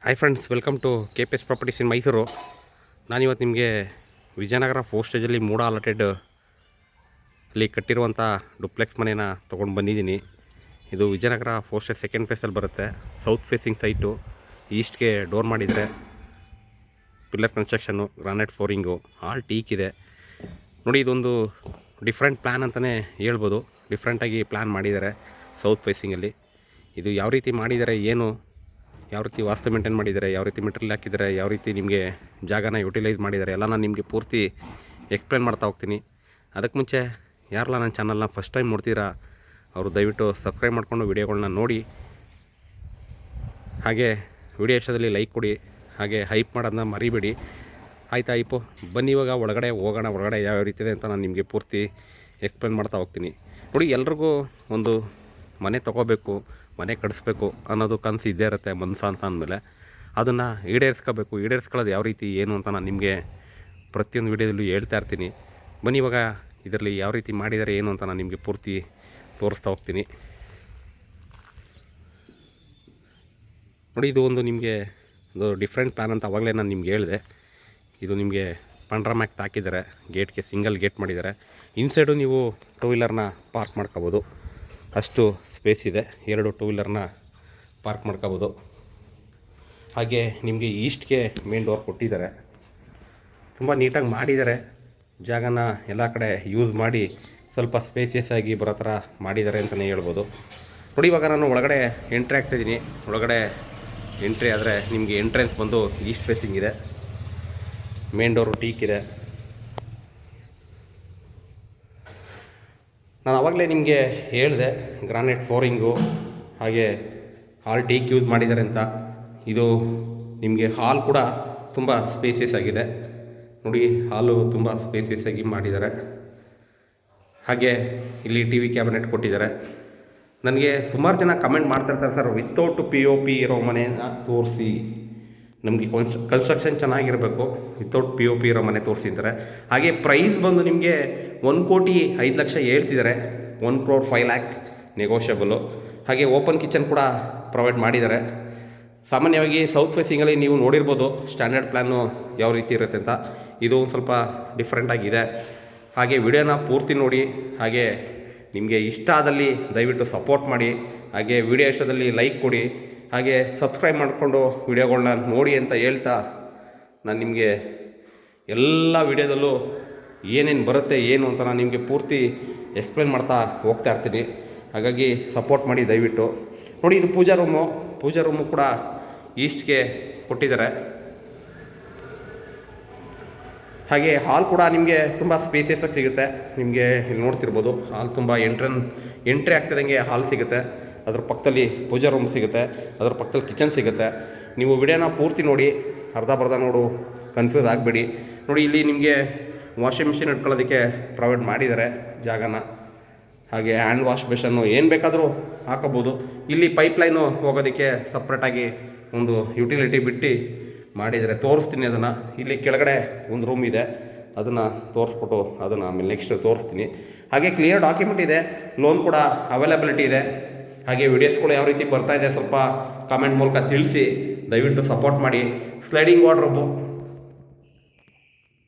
Hi friends, welcome to KPS properties in Mysuru. ನಾನಿವತ್ತು ನಿಮಗೆ ವಿಜಯನಗರ 4 ಸ್ಟೇಜಲ್ಲಿ ಮೂಡ ಅಲಾಟೆಡ್ ಅಲ್ಲಿ ಕಟ್ಟಿರುವಂಥ ಡುಪ್ಲೆಕ್ಸ್ ಮನೇನ ತೊಗೊಂಡು ಬಂದಿದ್ದೀನಿ. ಇದು ವಿಜಯನಗರ 4 ಸ್ಟೇಜ್ ಸೆಕೆಂಡ್ ಫೇಸಲ್ಲಿ ಬರುತ್ತೆ. ಸೌತ್ ಫೇಸಿಂಗ್ ಸೈಟು, ಈಸ್ಟ್ಗೆ ಡೋರ್ ಮಾಡಿದರೆ, pillar construction, granite flooring, all teak ಇದೆ. ನೋಡಿ, ಇದೊಂದು ಡಿಫ್ರೆಂಟ್ ಪ್ಲ್ಯಾನ್ ಅಂತಲೇ ಹೇಳ್ಬೋದು. ಡಿಫ್ರೆಂಟಾಗಿ ಪ್ಲ್ಯಾನ್ ಮಾಡಿದ್ದಾರೆ ಸೌತ್ ಫೇಸಿಂಗಲ್ಲಿ. ಇದು ಯಾವ ರೀತಿ ಮಾಡಿದ್ದಾರೆ, ಯಾವ ರೀತಿ ವಾಸ್ತು ಮೇಂಟೈನ್ ಮಾಡಿದ್ದಾರೆ, ಯಾವ ರೀತಿ ಮೆಟೀರಿಯಲ್ ಹಾಕಿದ್ದಾರೆ, ಯಾವ ರೀತಿ ನಿಮಗೆ ಜಾಗನ ಯುಟಿಲೈಸ್ ಮಾಡಿದ್ದಾರೆ ಎಲ್ಲ ನಾನು ನಿಮಗೆ ಪೂರ್ತಿ ಎಕ್ಸ್ಪ್ಲೇನ್ ಮಾಡ್ತಾ ಹೋಗ್ತೀನಿ. ಅದಕ್ಕೆ ಮುಂಚೆ ಯಾರೆಲ್ಲ ನನ್ನ ಚಾನಲ್ನ ಫಸ್ಟ್ ಟೈಮ್ ನೋಡ್ತೀರಾ ಅವರು ದಯವಿಟ್ಟು ಸಬ್ಸ್ಕ್ರೈಬ್ ಮಾಡಿಕೊಂಡು ವಿಡಿಯೋಗಳನ್ನ ನೋಡಿ. ಹಾಗೆ ವಿಡಿಯೋ ಇಷ್ಟದಲ್ಲಿ ಲೈಕ್ ಕೊಡಿ, ಹಾಗೆ ಹೈಪ್ ಮಾಡೋದನ್ನ ಮರಿಬೇಡಿ. ಆಯಿತಾ? ಬನ್ನಿ ಇವಾಗ ಒಳಗಡೆ ಹೋಗೋಣ. ಒಳಗಡೆ ಯಾವ ರೀತಿ ಇದೆ ಅಂತ ನಾನು ನಿಮಗೆ ಪೂರ್ತಿ ಎಕ್ಸ್ಪ್ಲೇನ್ ಮಾಡ್ತಾ ಹೋಗ್ತೀನಿ. ನೋಡಿ, ಎಲ್ರಿಗೂ ಒಂದು ಮನೆ ತೊಗೋಬೇಕು, ಮನೆ ಕಡಿಸ್ಬೇಕು ಅನ್ನೋದು ಕನಸು ಇದ್ದೇ ಇರುತ್ತೆ ಮನಸ್ಸು ಅಂತ ಅಂದಮೇಲೆ. ಅದನ್ನು ಈಡೇರಿಸ್ಕೊಳ್ಳೋದು ಯಾವ ರೀತಿ ಏನು ಅಂತ ನಾನು ನಿಮಗೆ ಪ್ರತಿಯೊಂದು ವೀಡಿಯೋದಲ್ಲೂ ಹೇಳ್ತಾ ಇರ್ತೀನಿ. ಬನ್ನಿ ಇವಾಗ ಇದರಲ್ಲಿ ಯಾವ ರೀತಿ ಮಾಡಿದ್ದಾರೆ ಏನು ಅಂತ ನಾನು ನಿಮಗೆ ಪೂರ್ತಿ ತೋರಿಸ್ತಾ ಹೋಗ್ತೀನಿ. ನೋಡಿ, ಇದು ಒಂದು ನಿಮಗೆ ಒಂದು ಡಿಫ್ರೆಂಟ್ ಪ್ಲ್ಯಾನ್ ಅಂತ ಆವಾಗಲೇ ನಾನು ನಿಮ್ಗೆ ಹೇಳಿದೆ. ಇದು ನಿಮಗೆ ಪಂಡ್ರಾ ಮ್ಯಾಕ್ ಹಾಕಿದ್ದಾರೆ, ಗೇಟ್ಗೆ ಸಿಂಗಲ್ ಗೇಟ್ ಮಾಡಿದ್ದಾರೆ. ಇನ್ಸೈಡು ನೀವು 2 ವೀಲರ್ನ ಪಾರ್ಕ್ ಮಾಡ್ಕೋಬೋದು, ಅಷ್ಟು ಸ್ಪೇಸ್ ಇದೆ. 2 2 ವೀಲರ್ನ ಪಾರ್ಕ್ ಮಾಡ್ಕೋಬೋದು. ಹಾಗೆ ನಿಮಗೆ ಈಸ್ಟ್ಗೆ ಮೇನ್ ಡೋರ್ ಕೊಟ್ಟಿದ್ದಾರೆ. ತುಂಬ ನೀಟಾಗಿ ಮಾಡಿದ್ದಾರೆ. ಜಾಗನ ಎಲ್ಲ ಕಡೆ ಯೂಸ್ ಮಾಡಿ ಸ್ವಲ್ಪ ಸ್ಪೇಸಿಯಸ್ ಆಗಿ ಬರೋ ಥರ ಮಾಡಿದ್ದಾರೆ ಅಂತಲೇ ಹೇಳ್ಬೋದು. ನೋಡಿ, ಇವಾಗ ನಾನು ಒಳಗಡೆ ಎಂಟ್ರಿ ಆಗ್ತಾಯಿದ್ದೀನಿ. ಒಳಗಡೆ ಎಂಟ್ರಿ ಆದರೆ ನಿಮಗೆ ಎಂಟ್ರೆನ್ಸ್ ಬಂದು ಈಸ್ಟ್ ಫೇಸಿಂಗ್ ಇದೆ. ಮೇನ್ ಡೋರು ಟೀಕ್ ಇದೆ. ನಾನು ಆವಾಗಲೇ ನಿಮಗೆ ಹೇಳಿದೆ ಗ್ರಾನೈಟ್ ಫ್ಲೋರಿಂಗು ಹಾಗೆ ಹಾಲ್ ಟೀಕ್ ಯೂಸ್ ಮಾಡಿದ್ದಾರೆ ಅಂತ. ಇದು ನಿಮಗೆ ಹಾಲ್ ಕೂಡ ತುಂಬ ಸ್ಪೇಸಿಯಸ್ ಆಗಿದೆ. ನೋಡಿ, ಹಾಲು ತುಂಬ ಸ್ಪೇಸಿಯಸ್ ಆಗಿ ಮಾಡಿದ್ದಾರೆ. ಹಾಗೆ ಇಲ್ಲಿ TV ಕ್ಯಾಬಿನೆಟ್ ಕೊಟ್ಟಿದ್ದಾರೆ. ನನಗೆ ಸುಮಾರು ಜನ ಕಮೆಂಟ್ ಮಾಡ್ತಾಯಿರ್ತಾರೆ, ಸರ್ ವಿತೌಟ್ POP ಇರೋ ಮನೆಯನ್ನು ತೋರಿಸಿ, ನಮಗೆ ಕನ್ಸ್ಟ್ರಕ್ಷನ್ ಚೆನ್ನಾಗಿರಬೇಕು, ವಿತೌಟ್ POP ಇರೋ ಮನೆ ತೋರಿಸಿದ್ದಾರೆ. ಹಾಗೆ ಪ್ರೈಸ್ ಬಂದು ನಿಮಗೆ 1,05,00,000 ಹೇಳ್ತಿದ್ದಾರೆ. 1 crore 5 lakh ನೆಗೋಷಿಯಬಲು. ಹಾಗೆ ಓಪನ್ ಕಿಚನ್ ಕೂಡ ಪ್ರೊವೈಡ್ ಮಾಡಿದ್ದಾರೆ. ಸಾಮಾನ್ಯವಾಗಿ ಸೌತ್ ಫೇಸಿಂಗಲ್ಲಿ ನೀವು ನೋಡಿರ್ಬೋದು ಸ್ಟ್ಯಾಂಡರ್ಡ್ ಪ್ಲ್ಯಾನು ಯಾವ ರೀತಿ ಇರುತ್ತೆ ಅಂತ. ಇದು ಒಂದು ಸ್ವಲ್ಪ ಡಿಫ್ರೆಂಟಾಗಿದೆ. ಹಾಗೆ ವಿಡಿಯೋನ ಪೂರ್ತಿ ನೋಡಿ. ಹಾಗೆ ನಿಮಗೆ ಇಷ್ಟ ಆದಲ್ಲಿ ದಯವಿಟ್ಟು ಸಪೋರ್ಟ್ ಮಾಡಿ. ಹಾಗೆ ವಿಡಿಯೋ ಇಷ್ಟದಲ್ಲಿ ಲೈಕ್ ಕೊಡಿ. ಹಾಗೆ ಸಬ್ಸ್ಕ್ರೈಬ್ ಮಾಡಿಕೊಂಡು ವಿಡಿಯೋಗಳನ್ನ ನೋಡಿ ಅಂತ ಹೇಳ್ತಾ, ನಾನು ನಿಮಗೆ ಎಲ್ಲ ವಿಡಿಯೋದಲ್ಲೂ ಏನೇನು ಬರುತ್ತೆ ಏನು ಅಂತ ನಾನು ನಿಮಗೆ ಪೂರ್ತಿ ಎಕ್ಸ್ಪ್ಲೇನ್ ಮಾಡ್ತಾ ಹೋಗ್ತಾ ಇರ್ತೀನಿ. ಹಾಗಾಗಿ ಸಪೋರ್ಟ್ ಮಾಡಿ ದಯವಿಟ್ಟು. ನೋಡಿ, ಇದು ಪೂಜಾ ರೂಮು ಕೂಡ ಈಸ್ಟ್ಗೆ ಕೊಟ್ಟಿದ್ದಾರೆ. ಹಾಗೆ ಹಾಲ್ ಕೂಡ ನಿಮಗೆ ತುಂಬ ಸ್ಪೇಸಿಯಸ್ ಆಗಿ ಸಿಗುತ್ತೆ. ನಿಮಗೆ ಇಲ್ಲಿ ನೋಡ್ತಿರ್ಬೋದು, ಹಾಲ್ ತುಂಬ ಎಂಟ್ರಿ ಆಗ್ತಿದ್ದಂಗೆ ಹಾಲ್ ಸಿಗುತ್ತೆ. ಅದ್ರ ಪಕ್ಕದಲ್ಲಿ ಪೂಜಾ ರೂಮ್ ಸಿಗುತ್ತೆ, ಅದ್ರ ಪಕ್ಕದಲ್ಲಿ ಕಿಚನ್ ಸಿಗುತ್ತೆ. ನೀವು ವಿಡಿಯೋನ ಪೂರ್ತಿ ನೋಡಿ, ಅರ್ಧ ನೋಡು ಕನ್ಫ್ಯೂಸ್ ಆಗಬೇಡಿ. ನೋಡಿ, ಇಲ್ಲಿ ನಿಮಗೆ ವಾಷಿಂಗ್ ಮಿಷಿನ್ ಇಟ್ಕೊಳ್ಳೋದಕ್ಕೆ ಪ್ರೊವೈಡ್ ಮಾಡಿದ್ದಾರೆ ಜಾಗನ. ಹಾಗೆ ಹ್ಯಾಂಡ್ ವಾಶ್ ಬೇಷನ್ನು ಏನು ಬೇಕಾದರೂ ಹಾಕೋಬೋದು. ಇಲ್ಲಿ ಪೈಪ್ಲೈನು ಹೋಗೋದಕ್ಕೆ ಸಪ್ರೇಟಾಗಿ ಒಂದು ಯುಟಿಲಿಟಿ ಬಿಟ್ಟು ಮಾಡಿದರೆ ತೋರಿಸ್ತೀನಿ ಅದನ್ನು. ಇಲ್ಲಿ ಕೆಳಗಡೆ ಒಂದು ರೂಮ್ ಇದೆ, ಅದನ್ನು ತೋರಿಸ್ಬಿಟ್ಟು ಅದನ್ನು ಆಮೇಲೆ ನೆಕ್ಸ್ಟ್ ತೋರಿಸ್ತೀನಿ. ಹಾಗೆ ಕ್ಲಿಯರ್ ಡಾಕ್ಯುಮೆಂಟ್ ಇದೆ, ಲೋನ್ ಕೂಡ ಅವೈಲಬಿಲಿಟಿ ಇದೆ. ಹಾಗೆ ವಿಡಿಯೋಸ್ಗಳು ಯಾವ ರೀತಿ ಬರ್ತಾಯಿದೆ ಸ್ವಲ್ಪ ಕಾಮೆಂಟ್ ಮೂಲಕ ತಿಳಿಸಿ, ದಯವಿಟ್ಟು ಸಪೋರ್ಟ್ ಮಾಡಿ. ಸ್ಲೈಡಿಂಗ್ ವಾರ್ಡ್ರೋಬು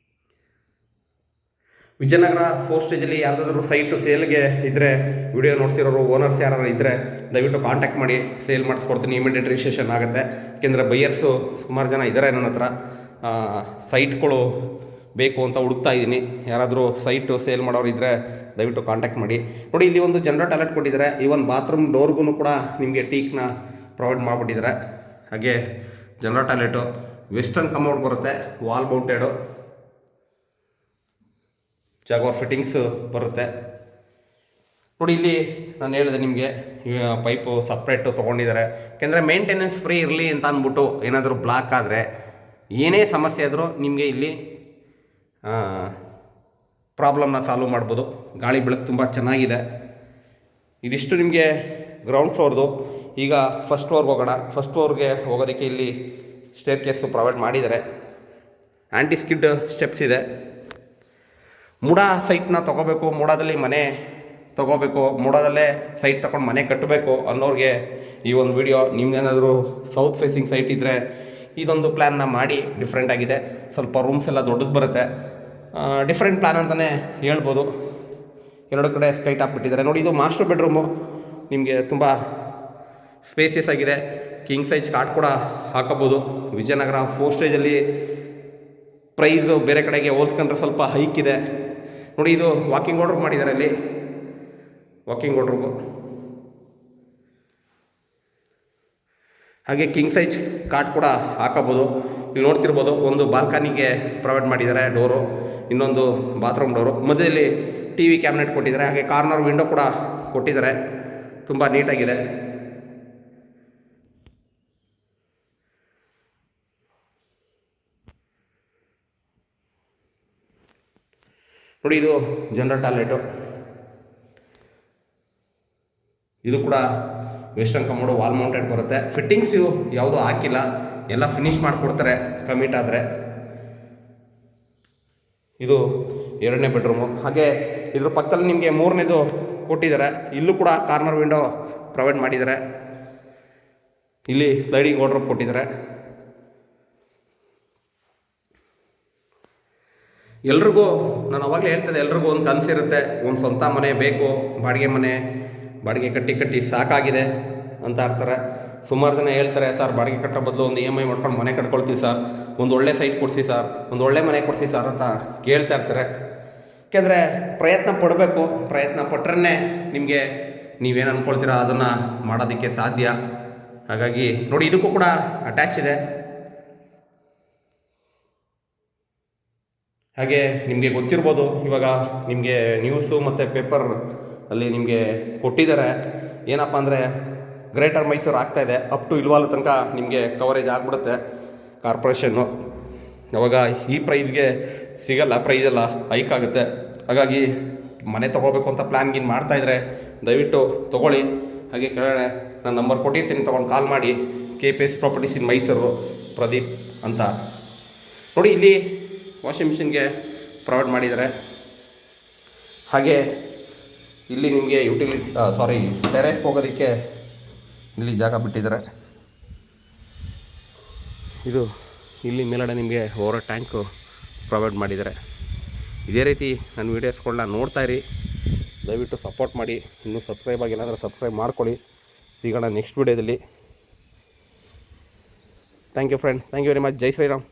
ವಿಜಯನಗರ 4 ಸ್ಟೇಜಲ್ಲಿ ಯಾವುದಾದ್ರೂ ಸೈಟು ಸೇಲ್ಗೆ ಇದ್ದರೆ, ವಿಡಿಯೋ ನೋಡ್ತಿರೋರು ಓನರ್ಸ್ ಯಾರು ಇದ್ದರೆ ದಯವಿಟ್ಟು ಕಾಂಟ್ಯಾಕ್ಟ್ ಮಾಡಿ, ಸೇಲ್ ಮಾಡಿಸ್ಕೊಡ್ತೀನಿ. ಇಮಿಡಿಯೇಟ್ ರಿಜಿಸ್ಟ್ರೇಷನ್ ಆಗುತ್ತೆ. ಯಾಕೆಂದರೆ ಬೈಯರ್ಸು ಸುಮಾರು ಜನ ಇದ್ದಾರೆ ನನ್ನ ಹತ್ರ. ಸೈಟ್ಗಳು ಬೇಕು ಅಂತ ಹುಡುಕ್ತಾ ಇದ್ದೀನಿ. ಯಾರಾದರೂ ಸೈಟು ಸೇಲ್ ಮಾಡೋರು ಇದ್ದರೆ ದಯವಿಟ್ಟು ಕಾಂಟ್ಯಾಕ್ಟ್ ಮಾಡಿ. ನೋಡಿ, ಇಲ್ಲಿ ಒಂದು ಜನರಲ್ ಟಾಯ್ಲೆಟ್ ಕೊಟ್ಟಿದ್ದಾರೆ. ಈವನ್ ಬಾತ್ರೂಮ್ ಡೋರ್ಗೂ ಕೂಡ ನಿಮಗೆ ಟೀಕ್ನ ಪ್ರೊವೈಡ್ ಮಾಡಿಬಿಟ್ಟಿದ್ದಾರೆ. ಹಾಗೆ ಜನರಲ್ ಟಾಯ್ಲೆಟು ವೆಸ್ಟರ್ನ್ ಕಮೋಡ್ ಬರುತ್ತೆ, ವಾಲ್ ಮೌಂಟೆಡು ಜಾಗವಾರ್ ಫಿಟ್ಟಿಂಗ್ಸು ಬರುತ್ತೆ. ನೋಡಿ, ಇಲ್ಲಿ ನಾನು ಹೇಳಿದೆ ನಿಮಗೆ ಪೈಪು ಸಪ್ರೇಟು ತೊಗೊಂಡಿದ್ದಾರೆ. ಯಾಕೆಂದರೆ ಮೇಂಟೆನೆನ್ಸ್ ಫ್ರೀ ಇರಲಿ ಅಂತ ಅಂದ್ಬಿಟ್ಟು ಏನಾದರೂ ಬ್ಲಾಕ್ ಆದರೆ, ಏನೇ ಸಮಸ್ಯೆ ಆದರೂ ನಿಮಗೆ ಇಲ್ಲಿ ಪ್ರಾಬ್ಲಮ್ನ ಸಾಲ್ವ್ ಮಾಡ್ಬೋದು. ಗಾಳಿ ಬೆಳಕು ತುಂಬ ಚೆನ್ನಾಗಿದೆ. ಇದಿಷ್ಟು ನಿಮಗೆ ಗ್ರೌಂಡ್ ಫ್ಲೋರ್ದು. ಈಗ ಫಸ್ಟ್ ಫ್ಲೋರ್ಗೆ ಹೋಗೋಣ. ಫಸ್ಟ್ ಫ್ಲೋರ್ಗೆ ಹೋಗೋದಕ್ಕೆ ಇಲ್ಲಿ ಸ್ಟೇರ್ ಕೇಸು ಪ್ರೊವೈಡ್ ಮಾಡಿದ್ದಾರೆ. ಆ್ಯಂಟಿ ಸ್ಕಿಡ್ ಸ್ಟೆಪ್ಸ್ ಇದೆ. ಮೂಡ ಸೈಟ್ನ ತೊಗೋಬೇಕು, ಮೂಡದಲ್ಲಿ ಮನೆ ತೊಗೋಬೇಕು, ಮೂಡದಲ್ಲೇ ಸೈಟ್ ತೊಗೊಂಡು ಮನೆ ಕಟ್ಟಬೇಕು ಅನ್ನೋರಿಗೆ ಈ ಒಂದು ವಿಡಿಯೋ. ನಿಮ್ಗೇನಾದರೂ ಸೌತ್ ಫೇಸಿಂಗ್ ಸೈಟ್ ಇದ್ದರೆ ಇದೊಂದು ಪ್ಲ್ಯಾನ್ನ ಮಾಡಿ ಡಿಫ್ರೆಂಟ್ ಆಗಿದೆ. ಸ್ವಲ್ಪ ರೂಮ್ಸ್ ಎಲ್ಲ ದೊಡ್ಡದು ಬರುತ್ತೆ. ಡಿಫ್ರೆಂಟ್ ಪ್ಲ್ಯಾನ್ ಅಂತಲೇ ಹೇಳ್ಬೋದು. ಎರಡು ಕಡೆ ಸ್ಕೈ ಟಾಪ್ ಬಿಟ್ಟಿದ್ದಾರೆ ನೋಡಿ. ಇದು ಮಾಸ್ಟರ್ ಬೆಡ್ರೂಮು, ನಿಮಗೆ ತುಂಬ ಸ್ಪೇಸಿಯಸ್ ಆಗಿದೆ. ಕಿಂಗ್ ಸೈಜ್ ಕಾಟ್ ಕೂಡ ಹಾಕೋಬೋದು. ವಿಜಯನಗರ 4 ಸ್ಟೇಜಲ್ಲಿ ಪ್ರೈಸು ಬೇರೆ ಕಡೆಗೆ ಹೋಲ್ಸ್ಕೊಂಡ್ರೆ ಸ್ವಲ್ಪ ಹೈಕ್ ಇದೆ ನೋಡಿ. ಇದು ವಾಕಿಂಗ್ ವಾರ್ಡ್ರೂಮ್ ಮಾಡಿದ್ದಾರೆ, ಅಲ್ಲಿ ವಾಕಿಂಗ್ ವಾರ್ಡ್ರೂಮು. ಹಾಗೆ ಕಿಂಗ್ ಸೈಜ್ ಕಾಟ್ ಕೂಡ ಹಾಕೋಬೋದು. ಇಲ್ಲಿ ನೋಡ್ತಿರ್ಬೋದು, ಒಂದು ಬಾಲ್ಕನಿಗೆ ಪ್ರೊವೈಡ್ ಮಾಡಿದ್ದಾರೆ ಡೋರು, ಇನ್ನೊಂದು ಬಾತ್ರೂಮ್ ಡೋರು, ಮಧ್ಯದಲ್ಲಿ ಟಿ ವಿ ಕ್ಯಾಬಿನೆಟ್ ಕೊಟ್ಟಿದ್ದಾರೆ. ಹಾಗೆ ಕಾರ್ನರ್ ವಿಂಡೋ ಕೂಡ ಕೊಟ್ಟಿದ್ದಾರೆ, ತುಂಬ ನೀಟಾಗಿದೆ. ನೋಡಿ, ಇದು ಜನರಲ್ ಟಾಯ್ಲೆಟು. ಇದು ಕೂಡ ವೆಸ್ಟರ್ನ್ ಕಮೋಡು ವಾಲ್ ಮೌಂಟೆಡ್ ಬರುತ್ತೆ. ಫಿಟ್ಟಿಂಗ್ಸ್ ಯಾವುದೂ ಹಾಕಿಲ್ಲ, ಎಲ್ಲ ಫಿನಿಷ್ ಮಾಡಿಕೊಡ್ತಾರೆ ಕಮಿಟ್ ಆದರೆ. ಇದು 2ನೇ ಬೆಡ್ರೂಮು. ಹಾಗೆ ಇದ್ರ ಪಕ್ಕದಲ್ಲಿ ನಿಮಗೆ 3ನೇದು ಕೊಟ್ಟಿದ್ದಾರೆ. ಇಲ್ಲೂ ಕೂಡ ಕಾರ್ನರ್ ವಿಂಡೋ ಪ್ರೊವೈಡ್ ಮಾಡಿದ್ದಾರೆ. ಇಲ್ಲಿ ಸ್ಲೈಡಿಂಗ್ ವಾರ್ಡ್ರೋಬ್ ಕೊಟ್ಟಿದ್ದಾರೆ. ಎಲ್ರಿಗೂ ನಾನು ಅವಾಗಲೇ ಹೇಳ್ತಿದ್ದೆ, ಎಲ್ರಿಗೂ ಒಂದು ಕನಸಿರುತ್ತೆ, ಒಂದು ಸ್ವಂತ ಮನೆ ಬೇಕು, ಬಾಡಿಗೆ ಕಟ್ಟಿ ಸಾಕಾಗಿದೆ ಅಂತ ಇರ್ತಾರೆ. ಸುಮಾರು ಜನ ಹೇಳ್ತಾರೆ, ಸರ್ ಬಾಡಿಗೆ ಕಟ್ಟೋ ಬದಲು ಒಂದು EMI ಮಾಡ್ಕೊಂಡು ಮನೆ ಕಟ್ಕೊಳ್ತೀವಿ ಸರ್, ಒಂದು ಒಳ್ಳೆ ಸೈಟ್ ಕೊಡಿಸಿ ಸರ್, ಒಂದು ಒಳ್ಳೆ ಮನೆ ಕೊಡಿಸಿ ಸರ್ ಅಂತ ಕೇಳ್ತಾ ಇರ್ತಾರೆ. ಯಾಕೆಂದರೆ ಪ್ರಯತ್ನ ಪಡಬೇಕು. ಪ್ರಯತ್ನ ಪಟ್ಟರೆ ನಿಮಗೆ ನೀವೇನು ಅಂದ್ಕೊಳ್ತೀರಾ ಅದನ್ನು ಮಾಡೋದಕ್ಕೆ ಸಾಧ್ಯ. ಹಾಗಾಗಿ ನೋಡಿ, ಇದಕ್ಕೂ ಕೂಡ ಅಟ್ಯಾಚ್ ಇದೆ. ಹಾಗೆ ನಿಮಗೆ ಗೊತ್ತಿರ್ಬೋದು, ಇವಾಗ ನಿಮಗೆ ನ್ಯೂಸು ಮತ್ತು ಪೇಪರ್ ಅಲ್ಲಿ ನಿಮಗೆ ಕೊಟ್ಟಿದ್ದಾರೆ ಏನಪ್ಪ ಅಂದರೆ, ಗ್ರೇಟರ್ ಮೈಸೂರು ಆಗ್ತಾಯಿದೆ, ಅಪ್ ಟು ಇಲ್ವಾಲ್ ತನಕ ನಿಮಗೆ ಕವರೇಜ್ ಆಗಿಬಿಡುತ್ತೆ ಕಾರ್ಪೊರೇಷನ್ನು. ಅವಾಗ ಈ ಪ್ರೈಸ್ಗೆ ಸಿಗಲ್ಲ, ಪ್ರೈಸೆಲ್ಲ ಹೈಕ್ ಆಗುತ್ತೆ. ಹಾಗಾಗಿ ಮನೆ ತೊಗೋಬೇಕು ಅಂತ ಪ್ಲ್ಯಾನ್ಗಿನ್ ಮಾಡ್ತಾಯಿದ್ರೆ ದಯವಿಟ್ಟು ತೊಗೊಳ್ಳಿ. ಹಾಗೆ ಕೆಳಗಡೆ ನಾನು ನಂಬರ್ ಕೊಟ್ಟಿರ್ತೀನಿ, ತೊಗೊಂಡು ಕಾಲ್ ಮಾಡಿ. KPS properties in Mysuru, Pradeep ಅಂತ. ನೋಡಿ, ಇಲ್ಲಿ ವಾಷಿಂಗ್ ಮಿಷಿನ್ಗೆ ಪ್ರೊವೈಡ್ ಮಾಡಿದ್ದಾರೆ. ಹಾಗೆ ಇಲ್ಲಿ ನಿಮಗೆ ಟೆರೇಸ್ಗೆ ಹೋಗೋದಕ್ಕೆ ಇಲ್ಲಿ ಜಾಗ ಬಿಟ್ಟಿದ್ದಾರೆ. ಇಲ್ಲಿ ಮೇಲ್ಗಡೆ ನಿಮಗೆ ಓವರ್ ಟ್ಯಾಂಕು ಪ್ರೊವೈಡ್ ಮಾಡಿದ್ದಾರೆ. ಇದೇ ರೀತಿ ನನ್ನ ವೀಡಿಯೋಸ್ಗಳನ್ನ ನೋಡ್ತಾಯಿರಿ, ದಯವಿಟ್ಟು ಸಪೋರ್ಟ್ ಮಾಡಿ. ಇನ್ನೂ ಸಬ್ಸ್ಕ್ರೈಬ್ ಆಗಿಲ್ಲ ಅಂದರೆ ಸಬ್ಸ್ಕ್ರೈಬ್ ಮಾಡ್ಕೊಳ್ಳಿ. ಸಿಗೋಣ ನೆಕ್ಸ್ಟ್ ವೀಡಿಯೋದಲ್ಲಿ. Thank you friend, thank you very much. ಜೈ ಶ್ರೀರಾಮ್.